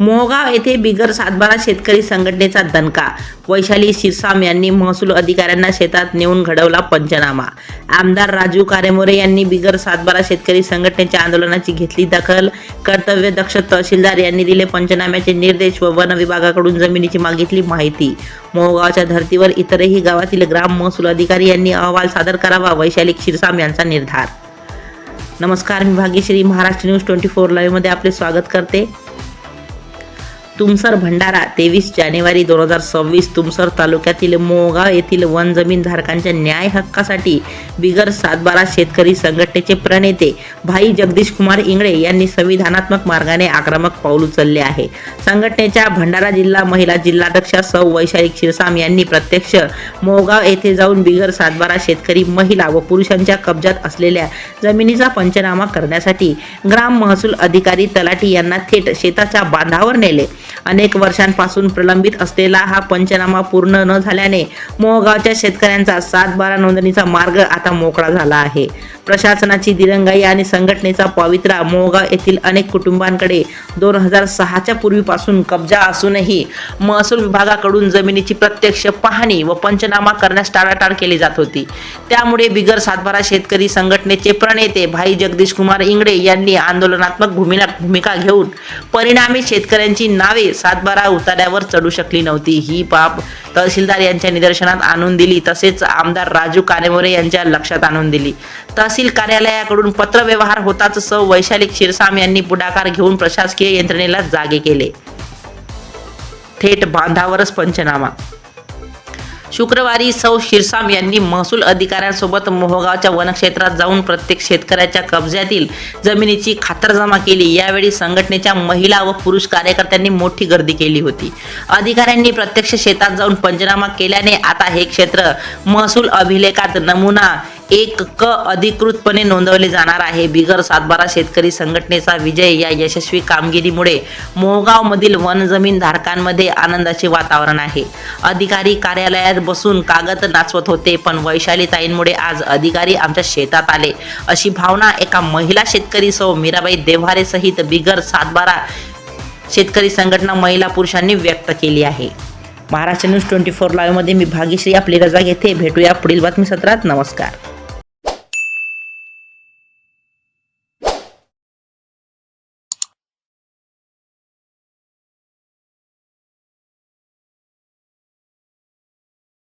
मोहगाव येथे बिगर सातबारा शेतकरी संघटनेचा दणका. वैशाली शिरसाम यांनी महसूल अधिकाऱ्यांना शेतात नेऊन घडवला पंचनामा. आमदार राजू कारेमोरे यांनी बिगर सातबारा शेतकरी संघटनेच्या आंदोलनाची घेतली दखल. कर्तव्यदक्ष तहसीलदार यांनी दिले पंचनाम्याचे निर्देश व वन विभागाकडून जमिनीची मागितली माहिती. मोहगावच्या धर्तीवर इतरही गावातील ग्राम महसूल अधिकारी यांनी अहवाल सादर करावा, वैशाली शिरसाम यांचा निर्धार. नमस्कार, मी भाग्यश्री. महाराष्ट्र न्यूज 24 लाईव्ह मध्ये आपले स्वागत करते. तुमसर भंडारा 23 जानेवारी 2026. तुमसर तालुक्यातील मोहगाव येथील वन जमीन धारकांच्या न्याय हक्कासाठी बिगर सातबारा शेतकरी संघटनेचे प्रणेते भाई जगदीश कुमार इंगळे यांनी संविधानात्मक मार्गाने आक्रमक पाऊल उचलले आहे. संघटनेच्या भंडारा जिल्हा महिला जिल्हाध्यक्षा सौ वैशाली शिरसाम यांनी प्रत्यक्ष मोहगाव येथे जाऊन बिगर सातबारा शेतकरी महिला व पुरुषांच्या कब्जात असलेल्या जमिनीचा पंचनामा करण्यासाठी ग्राम महसूल अधिकारी तलाठी यांना थेट शेताच्या बांधावर नेले. अनेक वर्षांपासून प्रलंबित असलेला हा पंचनामा पूर्ण न झाल्याने मोहगावच्या शेतकऱ्यांचा सातबारा नोंदणीचा मार्ग आता मोकळा झाला आहे. प्रशासनाची दिरंगाई आणि संघटनेचा पवित्रा मोहगाव येथील अनेक कुटुंबांकडे 2006च्या पूर्वीपासून कब्जा असूनही महसूल विभागाकडून जमिनीची प्रत्यक्ष पाहणी व पंचनामा करण्यास टाळाटाळ केली जात होती. त्यामुळे बिगर सातबारा शेतकरी संघटनेचे प्रणेते भाई जगदीश कुमार इंगळे यांनी आंदोलनात्मक भूमिका घेऊन परिणामी शेतकऱ्यांची नावे सातबारा उतार्यावर चढू शकली नव्हती. ही बाब तहसीलदार यांच्या निदर्शनात आणून दिली, तसेच आमदार राजू कारेमोरे यांच्या लक्षात आणून दिली. तहसील कार्यालयाकडून पत्रव्यवहार होताच सौ वैशाली शिरसाम यांनी पुढाकार घेऊन प्रशासकीय यंत्रणेला जागे केले. थेट बांधावरच पंचनामा. शुक्रवारी सौ शिरसाम यांनी महसूल अधिकाऱ्यांसोबत मोहगावच्या वनक्षेत्रात जाऊन प्रत्येक शेतकऱ्याच्या कब्ज्यातील जमिनीची खातरजमा केली. यावेळी संघटनेच्या महिला व पुरुष कार्यकर्त्यांनी मोठी गर्दी केली होती. अधिकाऱ्यांनी प्रत्यक्ष शेतात जाऊन पंचनामा केल्याने आता हे क्षेत्र महसूल अभिलेखात नमुना 1 क अधिकृतपणे नोंदवले जाणार आहे. बिगर सातबारा शेतकरी संघटनेचा विजय. या यशस्वी कामगिरीमुळे मोहगावमधील वन जमीन धारकांमध्ये आनंदाचे वातावरण आहे. अधिकारी कार्यालयात बसून कागद नाचवत होते, पण वैशाली ताईंमुळे आज अधिकारी आमच्या शेतात आले, अशी भावना एका महिला शेतकरी सौ मीराबाई देव्हारे सहित बिगर सातबारा शेतकरी संघटना महिला पुरुषांनी व्यक्त केली आहे. महाराष्ट्र न्यूज 24 लाईव्ह मध्ये मी भाग्यश्री आपली रजा घेते. भेटूया पुढील बातमी सत्रात. नमस्कार.